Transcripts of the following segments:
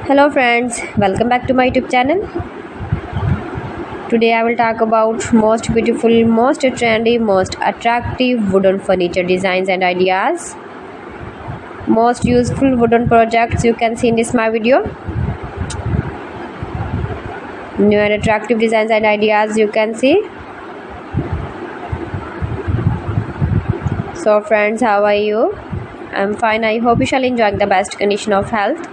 Hello friends, welcome back to my YouTube channel. Today I will talk about most beautiful, most trendy, most attractive wooden furniture designs and ideas. Most useful wooden projects you can see in this my video. New and attractive designs and ideas you can see. So friends, how are you? I'm fine. I hope you shall enjoy the best condition of health.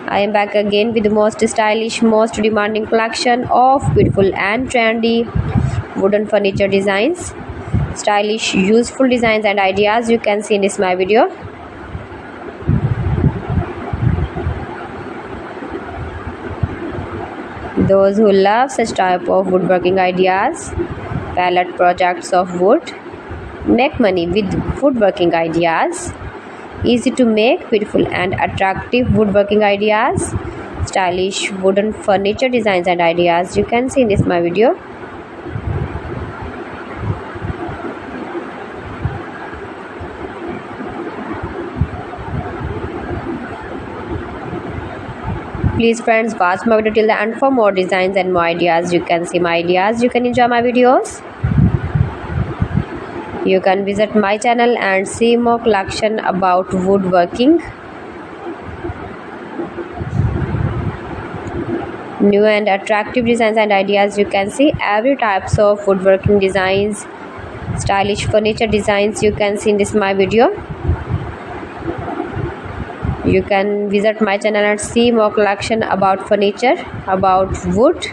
I am back again with the most stylish, most demanding collection of beautiful and trendy wooden furniture designs. Stylish, useful designs and ideas you can see in this my video. Those who love such type of woodworking ideas, palette projects of wood, make money with woodworking ideas. Easy to make, beautiful and attractive woodworking ideas, stylish wooden furniture designs and ideas you can see in this my video. Please friends, watch my video till the end for more designs and more ideas. You can see my ideas, you can enjoy my videos. You can visit my channel and see more collection about woodworking. New and attractive designs and ideas you can see. Every types of woodworking designs, stylish furniture designs you can see in this my video. You can visit my channel and see more collection about furniture, about wood.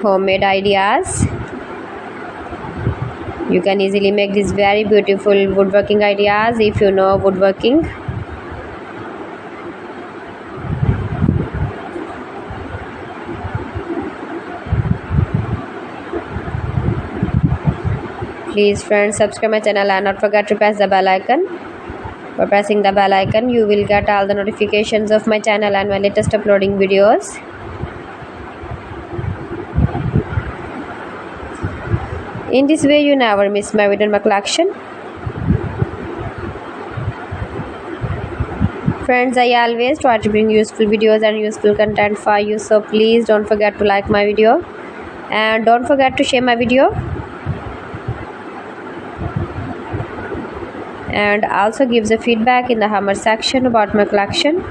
Homemade ideas. You can easily make these very beautiful woodworking ideas if you know woodworking. Please friends, subscribe my channel and not forget to press the bell icon. By pressing the bell icon you will get all the notifications of my channel and my latest uploading videos. In this way you never miss my video and my collection. Friends, I always try to bring useful videos and useful content for you, so please don't forget to like my video and don't forget to share my video, and also give the feedback in the comment section about my collection.